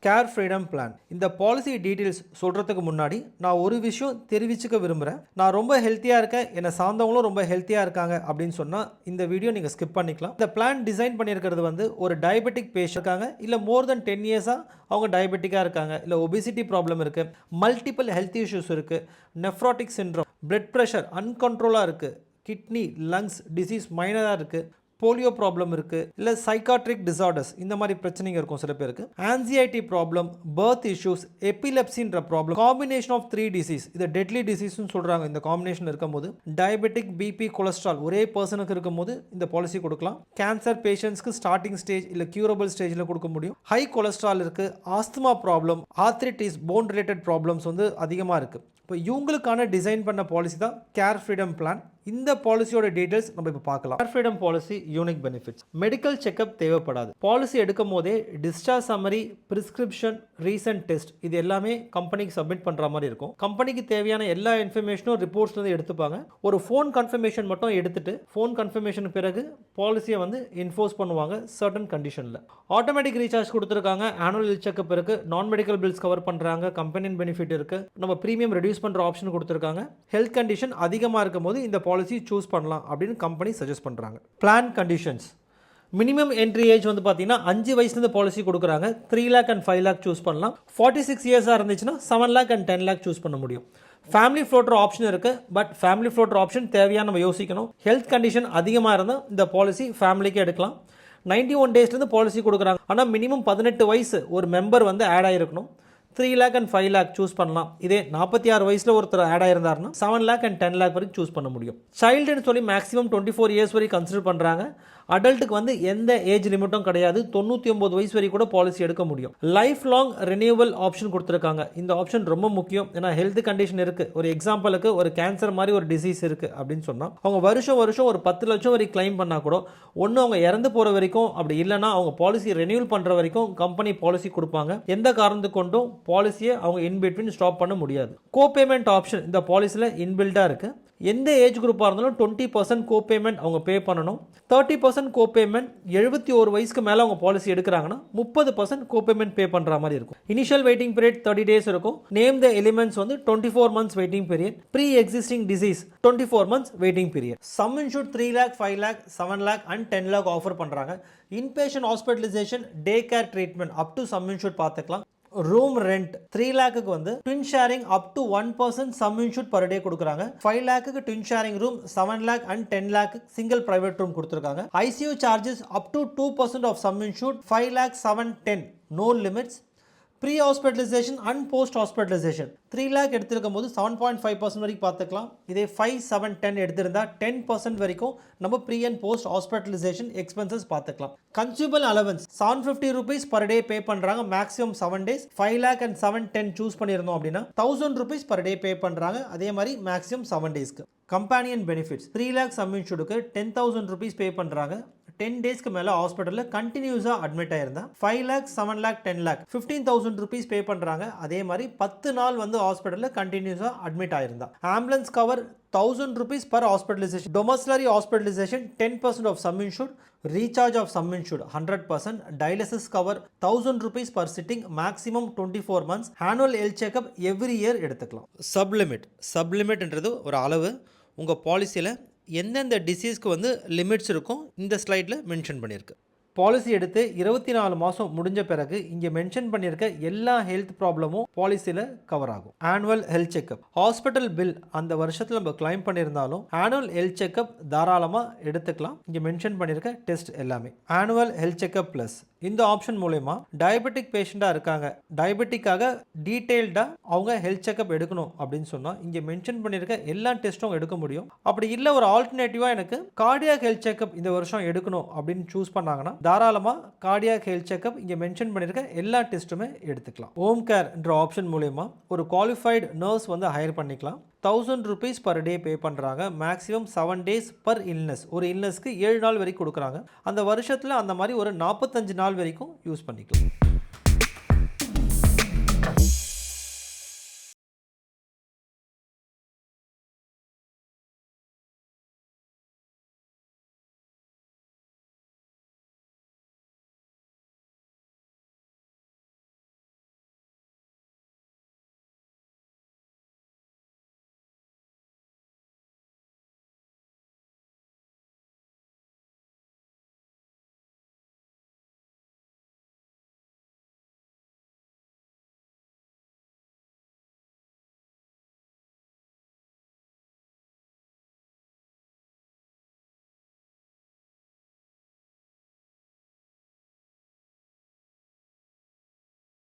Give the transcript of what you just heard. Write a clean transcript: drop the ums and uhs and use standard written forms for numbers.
Care freedom plan. இந்த policy details சொல்கிறதுக்கு முன்னாடி நான் ஒரு விஷயம் தெரிவிச்சுக்க விரும்புகிறேன். நான் ரொம்ப ஹெல்த்தியாக இருக்கேன், என்னை சார்ந்தவங்களும் ரொம்ப ஹெல்த்தியாக இருக்காங்க அப்படின்னு சொன்னால் இந்த வீடியோ நீங்கள் ஸ்கிப் பண்ணிக்கலாம். இந்த பிளான் டிசைன் பண்ணியிருக்கிறது வந்து ஒரு டயபெட்டிக் பேஷண்ட் இருக்காங்க, இல்லை மோர் தென் 10 இயர்ஸாக அவங்க டயபெட்டிக்காக இருக்காங்க, இல்லை ஒபிசிட்டி ப்ராப்ளம் இருக்குது, மல்டிபிள் ஹெல்த் இஷ்யூஸ் இருக்குது, நெஃப்ராட்டிக் சிண்ட்ரோம், பிளட் ப்ரெஷர் அன்கண்ட்ரோலாக இருக்குது, கிட்னி லங்ஸ் டிசீஸ் மைனராக இருக்குது, போலியோ ப்ராப்ளம் இருக்குது, இல்லை சைக்காட்ரிக் டிசார்டர்ஸ் இந்த மாதிரி பிரச்சனைங்க இருக்கும் சில பேருக்கு, ஆன்சைட்டி ப்ராப்ளம், பர்த் இஷ்யூஸ், எபிலெப்சின்ற ப்ராப்ளம், காம்பினேஷன் ஆஃப் 3 டிசீஸ், இது டெட்லி டிசீஸ்னு சொல்கிறாங்க. இந்த காம்பினேஷன் இருக்கும்போது டயபெட்டிக், பிபி, கொலஸ்ட்ரால் ஒரே பர்சனுக்கு இருக்கும்போது இந்த பாலிசி கொடுக்கலாம். கேன்சர் பேஷண்ட்ஸ்க்கு ஸ்டார்டிங் ஸ்டேஜ் இல்லை கியூரபிள் ஸ்டேஜில் கொடுக்க முடியும். ஹை கொலஸ்ட்ரால் இருக்குது, asthma problem, arthritis, phone related problems வந்து அதிகமாக இருக்குது. இப்போ இவங்களுக்கான டிசைன் பண்ண பாலிசி தான் கேர் ஃப்ரீடம் பிளான். இந்த பாலிசியோட டீடைல்ஸ் நம்ம இப்போ பார்க்கலாம். Care freedom policy unique benefits. Medical checkup தேவைப்படாது. பாலிசி எடுக்கும் போதே discharge summary, prescription, recent test இது எல்லாமே கம்பெனிக்கு சப்மிட் பண்ணுற மாதிரி இருக்கும். கம்பெனிக்கு தேவையான எல்லா இன்ஃபர்மேஷனும் ரிப்போர்ட்ஸ்லேருந்து எடுத்துப்பாங்க. ஒரு ஃபோன் கன்ஃபர்மேஷன் மட்டும் எடுத்துட்டு ஃபோன் கன்ஃபர்மேஷன் பிறகு பாலிசியை வந்து என்ஃபோர்ஸ் பண்ணுவாங்க சர்டன் கண்டிஷனில். ஆட்டோமேட்டிக் ரீசார்ஜ் கொடுத்துருக்காங்க. ஆனுவல் ஹெல்த் செக்அப் இருக்குது, நான் மெடிக்கல் பில்ஸ் கவர் பண்ணுறாங்க, கம்பெனியன் பெனிஃபிட் இருக்குது, நம்ம ப்ரீமியம் ரெடியூஸ் பண்ணுற ஆப்ஷன் கொடுத்துருக்காங்க. ஹெல்த் கண்டிஷன் அதிகமாக இருக்கும் போது இந்த பாலிசி சூஸ் பண்ணலாம் அப்படின்னு கம்பெனி சஜஸ்ட் பண்ணுறாங்க. Plan conditions. Minimum entry age வந்து பார்த்தீங்கன்னா 5 வயசுலேருந்து பாலிசி கொடுக்குறாங்க. 3 lakh and 5 lakh சூஸ் பண்ணலாம். 46 இயர்ஸாக இருந்துச்சுன்னா 7 lakh and 10 lakh சூஸ் பண்ண முடியும். ஃபேமிலி ஃப்ளோட்டர் ஆப்ஷன் இருக்குது, பட் ஃபேமிலி ஃப்ளோட்டர் ஆப்ஷன் தேவையான நம்ம யோசிக்கணும். ஹெல்த் கண்டிஷன் அதிகமாக இருந்தால் இந்த பாலிசி ஃபேமிலிக்கு எடுக்கலாம். 91 டேஸ்லேருந்து பாலிசி கொடுக்குறாங்க. ஆனால் மினிமம் 18 வயசு ஒரு மெம்பர் வந்து ஆட் ஆகிருக்கணும். 3 lakh and 5 lakh சூஸ் பண்ணலாம். இதே 46 வயசில் ஒருத்தர் ஆட் ஆயிருந்தாருன்னா 7 lakh and 10 lakh வரைக்கும் சூஸ் பண்ண முடியும். சைல்டுன்னு சொல்லி மேக்ஸிமம் 24 இயர்ஸ் வரைக்கும் கன்சிடர் பண்ணுறாங்க. அடல்ட்டுக்கு வந்து எந்த ஏஜ் லிமிட்டும் கிடையாது. 99 வயசு வரைக்கும் கூட பாலிசி எடுக்க முடியும். லைஃப் லாங் ரினியூவல் ஆப்ஷன் கொடுத்துருக்காங்க. இந்த ஆப்ஷன் ரொம்ப முக்கியம். ஏன்னா ஹெல்த் கண்டிஷன் இருக்குது. ஒரு எக்ஸாம்பிளுக்கு ஒரு கேன்சர் மாதிரி ஒரு டிசீஸ் இருக்குது அப்படின்னு சொன்னால் அவங்க வருஷம் ஒரு 10 லட்சம் வரைக்கும் கிளைம் பண்ணால் கூட ஒன்று அவங்க இறந்து போகிற வரைக்கும், அப்படி இல்லைனா அவங்க பாலிசி ரெனியூவல் பண்ணுற வரைக்கும் கம்பெனி பாலிசி கொடுப்பாங்க. எந்த காரணத்துக்கு கொண்டும் பாலிசியை அவங்க இன்பிட்வீன் ஸ்டாப் பண்ண முடியாது. கோ பேமெண்ட் ஆப்ஷன் இந்த பாலிசியில் இன்பில்டாக இருக்குது. எந்த ஏஜ் குரூப்பாக இருந்தாலும் 20% கோ பேமெண்ட் அவங்க பே பண்ணணும். 30% கோ பேமெண்ட் 71 வயசுக்கு மேலே அவங்க பாலிசி எடுக்கிறாங்கன்னா 30% கோ பேமெண்ட் பே பண்ணுற மாதிரி இருக்கும். இனிஷியல் வெயிட்டிங் பீரியட் 30 days இருக்கும். நேம் த எலிமெண்ட்ஸ் வந்து 24 months waiting period. Pre existing disease 24 months waiting period. Sum insured 3 lakh, 5 lakh, 7 lakh and 10 lakh offer பண்ணுறாங்க. Inpatient hospitalisation, day care treatment up to sum insured பார்த்துக்கலாம். Room rent 3 lakhக்கு வந்து twin sharing up to 1% sum insured per day கொடுக்குறாங்க. 5 lakhக்கு twin sharing room, 7 lakh and 10 lakh single private room கொடுத்துருக்காங்க. ICU charges up to 2% of sum insured, 5 lakh, 7, 10 no limits. Pre hospitalisation and post hospitalisation 3 lakh எடுத்திருக்கும் போது 7.5% வரைக்கும் பார்த்துக்கலாம். இதே 5, 7, 10 எடுத்திருந்தா 10% வரைக்கும் நம்ம pre and post hospitalisation expenses பார்த்துக்கலாம். Consumer allowance 750 rupees per day pay பண்ணுறாங்க. Maximum 7 days. 5 lakh and 7, 10 சூஸ் பண்ணியிருந்தோம் அப்படின்னா 1000 rupees பர் டே பே பண்ணுறாங்க. அதே மாதிரி மேக்ஸிமம் 7 daysக்கு. கம்பேனியன் பெனிஃபிட்ஸ் 3 lakh சம் இன்சூர்டுக்கு 10,000 rupees பே பண்ணுறாங்க. 10 daysக்கு மேலே ஹாஸ்பிட்டலில் கண்டினியூஸாக அட்மிட் ஆயிருந்தா 5 lakh, 7 lakh, 10 lakh 15,000 rupees pay பண்ணுறாங்க. அதே மாதிரி 10 நாள் வந்து ஹாஸ்பிட்டலில் கண்டினியூஸாக அட்மிட் ஆயிருந்தா. Ambulance cover 1000 rupees per hospitalization. Domiciliary hospitalization 10% of sum insured. Recharge of sum insured 100%. Dialysis cover 1000 rupees per sitting, maximum 24 months. Annual health checkup every year எடுத்துக்கலாம். சப்லிமிட்ன்றது ஒரு அளவு. உங்கள் பாலிசியில் எந்தெந்த டிசீஸ்க்கு வந்து லிமிட்ஸ் இருக்கும் இந்த ஸ்லைடில் மென்ஷன் பண்ணியிருக்கு. பாலிசி எடுத்து 24 மாதம் முடிஞ்ச பிறகு இங்கே மென்ஷன் பண்ணியிருக்க எல்லா ஹெல்த் ப்ராப்ளமும் பாலிசியில் கவர் ஆகும். Annual health checkup, hospital bill அந்த வருஷத்தில் நம்ம கிளைம் பண்ணியிருந்தாலும் ஆனுவல் ஹெல்த் செக்அப் தாராளமாக எடுத்துக்கலாம். இங்கே மென்ஷன் பண்ணியிருக்க டெஸ்ட் எல்லாமே. ஆனுவல் ஹெல்த் செக்அப் ப்ளஸ் இந்த ஆப்ஷன் மூலமா டயபெட்டிக் பேஷண்ட்டாக இருக்காங்க, டயபெட்டிக்காக டீட்டெயில்டாக அவங்க ஹெல்த் செக்அப் எடுக்கணும் அப்படின்னு சொன்னால் இங்கே மென்ஷன் பண்ணியிருக்க எல்லா டெஸ்ட்டும் எடுக்க முடியும். அப்படி இல்லை ஒரு ஆல்டர்னேட்டிவாக எனக்கு கார்டியாக் ஹெல்த் செக்அப் இந்த வருஷம் எடுக்கணும் அப்படின்னு சூஸ் பண்ணாங்கன்னா தாராளமாக கார்டியாக் ஹெல்த் செக்அப் இங்கே மென்ஷன் பண்ணியிருக்க எல்லா டெஸ்ட்டுமே எடுத்துக்கலாம். ஹோம் கேர் என்ற ஆப்ஷன் மூலமா ஒரு குவாலிஃபைடு நர்ஸ் வந்து ஹையர் பண்ணிக்கலாம். 1000 rupees பர் டே பே பண்ணுறாங்க. Maximum 7 days per illness. ஒரு இல்னஸ்க்கு 7 நாள் வரைக்கும் கொடுக்குறாங்க. அந்த வருஷத்தில் அந்த மாதிரி ஒரு 45 நாள் வரைக்கும் யூஸ் பண்ணிக்கலாம்.